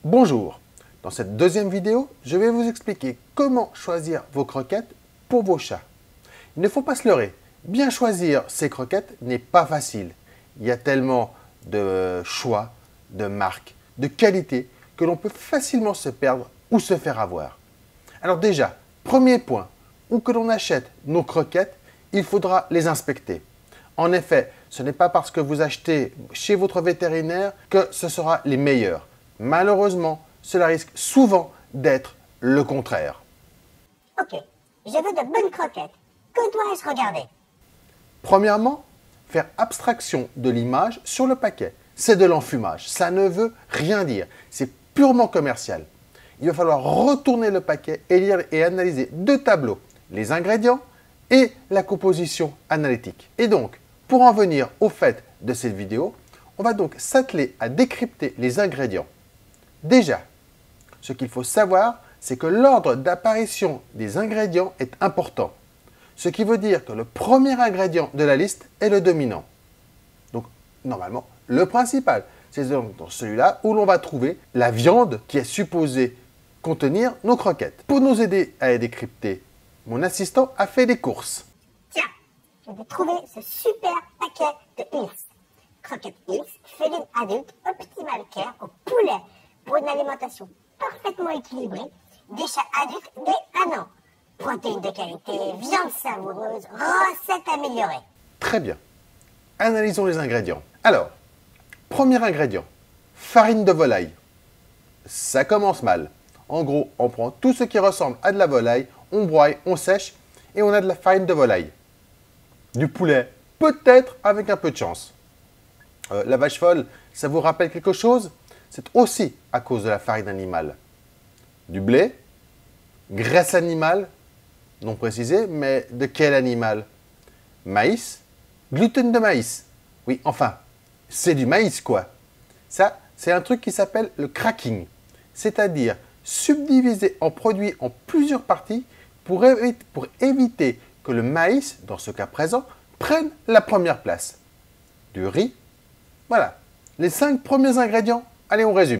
Bonjour, dans cette deuxième vidéo, je vais vous expliquer comment choisir vos croquettes pour vos chats. Il ne faut pas se leurrer, bien choisir ces croquettes n'est pas facile. Il y a tellement de choix, de marques, de qualité que l'on peut facilement se perdre ou se faire avoir. Alors déjà, premier point, où que l'on achète nos croquettes, il faudra les inspecter. En effet, ce n'est pas parce que vous achetez chez votre vétérinaire que ce sera les meilleurs. Malheureusement, cela risque souvent d'être le contraire. Ok, je veux de bonnes croquettes. Que dois-je regarder? Premièrement, faire abstraction de l'image sur le paquet. C'est de l'enfumage, ça ne veut rien dire. C'est purement commercial. Il va falloir retourner le paquet et lire et analyser deux tableaux, les ingrédients et la composition analytique. Et donc, pour en venir au fait de cette vidéo, on va donc s'atteler à décrypter les ingrédients. Déjà, ce qu'il faut savoir, c'est que l'ordre d'apparition des ingrédients est important. Ce qui veut dire que le premier ingrédient de la liste est le dominant. Donc, normalement, le principal, c'est dans celui-là où l'on va trouver la viande qui est supposée contenir nos croquettes. Pour nous aider à les décrypter, mon assistant a fait des courses. Tiens, je vais trouver ce super paquet de Hills. Croquettes Hills, féline adulte, optimal care au poulet pour une alimentation parfaitement équilibrée, des chats adultes dès 1 an. Protéines de qualité, viande savoureuse, recettes améliorées. Très bien. Analysons les ingrédients. Alors, premier ingrédient, farine de volaille. Ça commence mal. En gros, on prend tout ce qui ressemble à de la volaille, on broie, on sèche et on a de la farine de volaille. Du poulet, peut-être avec un peu de chance. La vache folle, ça vous rappelle quelque chose? C'est aussi à cause de la farine animale. Du blé, graisse animale, non précisé, mais de quel animal? Maïs, gluten de maïs. Oui, enfin, c'est du maïs quoi. Ça, c'est un truc qui s'appelle le cracking, c'est-à-dire subdiviser en produits en plusieurs parties pour éviter que le maïs, dans ce cas présent, prenne la première place. Du riz, voilà, les 5 premiers ingrédients. Allez, on résume.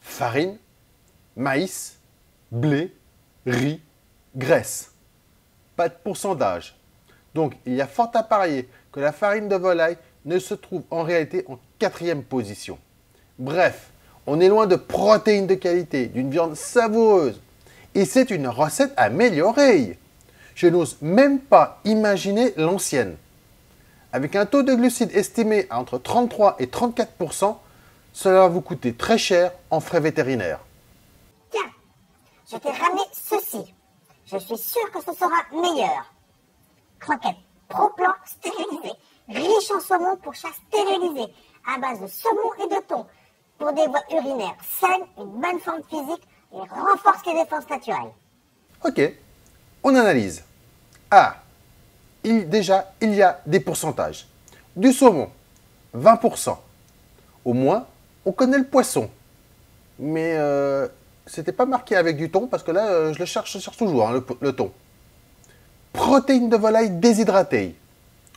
Farine, maïs, blé, riz, graisse. Pas de pourcentage. Donc, il y a fort à parier que la farine de volaille ne se trouve en réalité en 4e position. Bref, on est loin de protéines de qualité, d'une viande savoureuse. Et c'est une recette améliorée. Je n'ose même pas imaginer l'ancienne. Avec un taux de glucides estimé à entre 33 et 34%, cela va vous coûter très cher en frais vétérinaires. Tiens, je t'ai ramené ceci. Je suis sûr que ce sera meilleur. Croquettes Pro-Plan stérilisées, riches en saumon pour chats stérilisés, à base de saumon et de thon, pour des voies urinaires saines, une bonne forme physique et renforce les défenses naturelles. Ok, on analyse. Ah, déjà, il y a des pourcentages. Du saumon, 20%. Au moins, on connaît le poisson. Mais c'était pas marqué avec du thon parce que là, je cherche toujours, hein, le thon. Protéines de volaille déshydratées.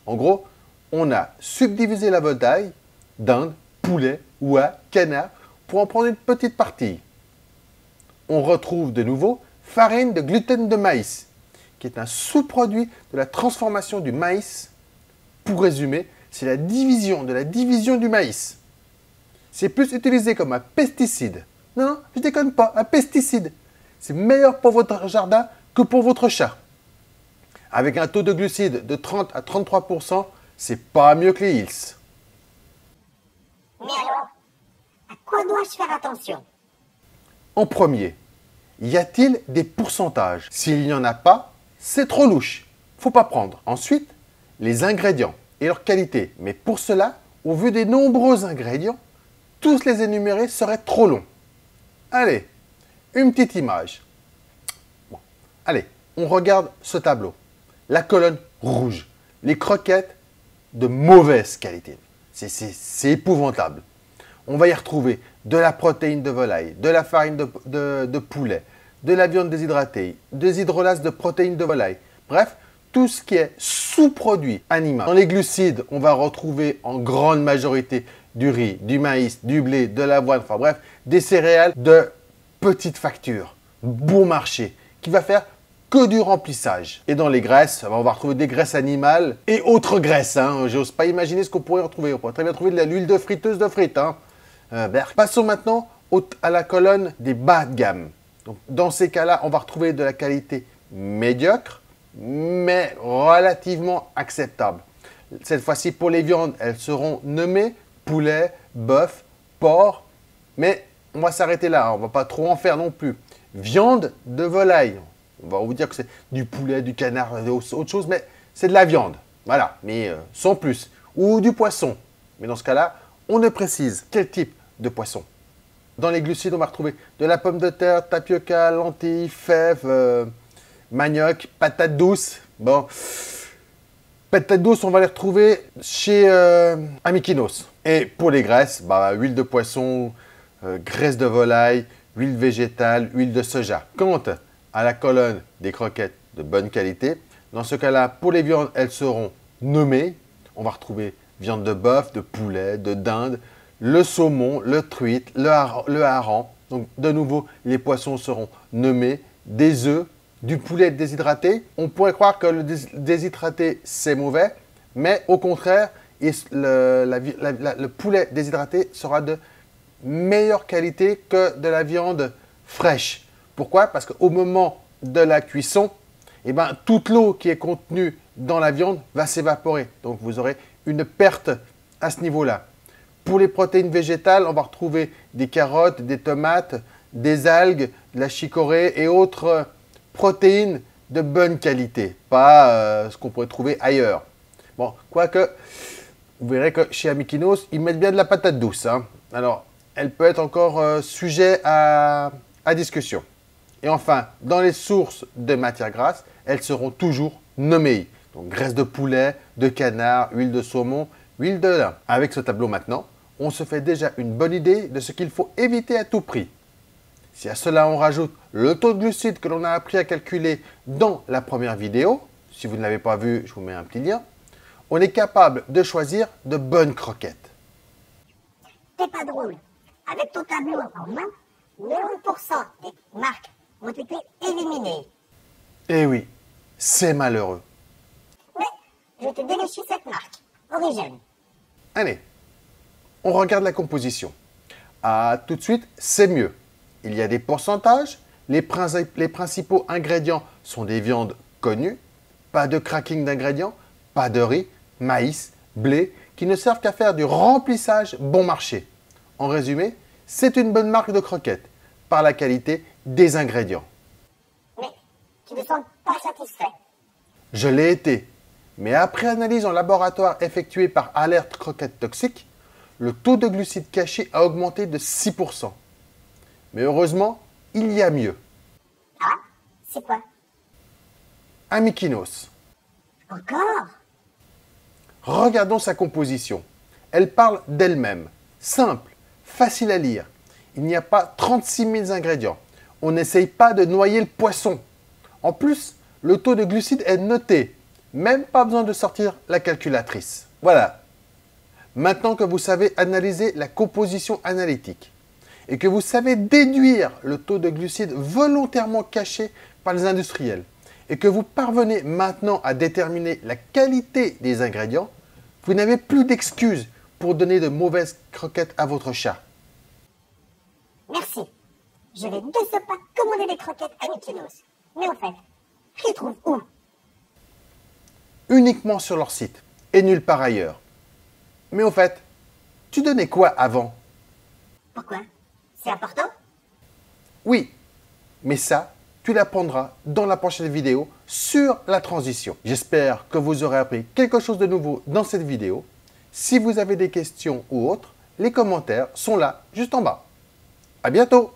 En gros, on a subdivisé la volaille dinde, poulet, oie, canard pour en prendre une petite partie. On retrouve de nouveau farine de gluten de maïs, qui est un sous-produit de la transformation du maïs. Pour résumer, c'est la division de la division du maïs. C'est plus utilisé comme un pesticide. Non, je déconne pas, un pesticide. C'est meilleur pour votre jardin que pour votre chat. Avec un taux de glucides de 30 à 33%, c'est pas mieux que les Hills. Mais alors, à quoi dois-je faire attention? En premier, y a-t-il des pourcentages? S'il n'y en a pas, c'est trop louche. Faut pas prendre. Ensuite, les ingrédients et leur qualité. Mais pour cela, au vu des nombreux ingrédients, tous les énumérer serait trop long. Allez, une petite image. Bon, allez, on regarde ce tableau. La colonne rouge. Les croquettes de mauvaise qualité. C'est épouvantable. On va y retrouver de la protéine de volaille, de la farine de poulet, de la viande déshydratée, des hydrolases de protéines de volaille. Bref, tout ce qui est sous-produit animal. Dans les glucides, on va retrouver en grande majorité du riz, du maïs, du blé, de l'avoine, enfin bref, des céréales de petite facture, bon marché, qui va faire que du remplissage. Et dans les graisses, on va retrouver des graisses animales et autres graisses. Hein. J'ose pas imaginer ce qu'on pourrait retrouver. On pourrait très bien trouver de l'huile de friteuse de frites. Hein. Passons maintenant à la colonne des bas de gamme. Donc, dans ces cas-là, on va retrouver de la qualité médiocre, mais relativement acceptable. Cette fois-ci, pour les viandes, elles seront nommées poulet, bœuf, porc, mais on va s'arrêter là. Hein. On ne va pas trop en faire non plus. Viande de volaille. On va vous dire que c'est du poulet, du canard, autre chose, mais c'est de la viande. Voilà, mais sans plus. Ou du poisson. Mais dans ce cas-là, on ne précise quel type de poisson. Dans les glucides, on va retrouver de la pomme de terre, tapioca, lentilles, fèves, manioc, patates douces. Bon, patates douces, on va les retrouver chez Amikinos. Et pour les graisses, huile de poisson, graisse de volaille, huile végétale, huile de soja. Quant à la colonne des croquettes de bonne qualité, dans ce cas-là, pour les viandes, elles seront nommées. On va retrouver viande de bœuf, de poulet, de dinde, le saumon, le truite, le hareng. Donc de nouveau, les poissons seront nommés, des œufs, du poulet déshydraté. On pourrait croire que le déshydraté, c'est mauvais, mais au contraire, le poulet déshydraté sera de meilleure qualité que de la viande fraîche. Pourquoi? Parce qu'au moment de la cuisson, toute l'eau qui est contenue dans la viande va s'évaporer. Donc, vous aurez une perte à ce niveau-là. Pour les protéines végétales, on va retrouver des carottes, des tomates, des algues, de la chicorée et autres protéines de bonne qualité. Pas ce qu'on pourrait trouver ailleurs. Bon, quoique, vous verrez que chez Amikinos, ils mettent bien de la patate douce. Hein. Alors, elle peut être encore sujet à discussion. Et enfin, dans les sources de matières grasses, elles seront toujours nommées. Donc, graisse de poulet, de canard, huile de saumon, huile de lin. Avec ce tableau maintenant, on se fait déjà une bonne idée de ce qu'il faut éviter à tout prix. Si à cela on rajoute le taux de glucides que l'on a appris à calculer dans la première vidéo, si vous ne l'avez pas vu, je vous mets un petit lien, on est capable de choisir de bonnes croquettes. T'es pas drôle. Avec ton tableau en main, 90% des marques ont été éliminées. Eh oui, c'est malheureux. Mais je te déléchis cette marque, Origène. Allez, on regarde la composition. Ah, tout de suite, c'est mieux. Il y a des pourcentages. Les principaux ingrédients sont des viandes connues. Pas de cracking d'ingrédients, pas de riz, maïs, blé, qui ne servent qu'à faire du remplissage bon marché. En résumé, c'est une bonne marque de croquettes, par la qualité des ingrédients. Mais tu ne sembles pas satisfait. Je l'ai été, mais après analyse en laboratoire effectuée par Alerte Croquettes Toxiques, le taux de glucides cachés a augmenté de 6%. Mais heureusement, il y a mieux. Ah, c'est quoi? Amikinos. Encore? Regardons sa composition. Elle parle d'elle-même. Simple, facile à lire. Il n'y a pas 36 000 ingrédients. On n'essaye pas de noyer le poisson. En plus, le taux de glucides est noté. Même pas besoin de sortir la calculatrice. Voilà. Maintenant que vous savez analyser la composition analytique et que vous savez déduire le taux de glucides volontairement caché par les industriels et que vous parvenez maintenant à déterminer la qualité des ingrédients, vous n'avez plus d'excuses pour donner de mauvaises croquettes à votre chat. Merci. Je vais de ce pas commander des croquettes Amikinos. Mais en fait, je les trouve où? Uniquement sur leur site et nulle part ailleurs. Mais au fait, tu donnais quoi avant? Pourquoi? C'est important? Oui, mais ça, tu l'apprendras dans la prochaine vidéo sur la transition. J'espère que vous aurez appris quelque chose de nouveau dans cette vidéo. Si vous avez des questions ou autres, les commentaires sont là, juste en bas. À bientôt!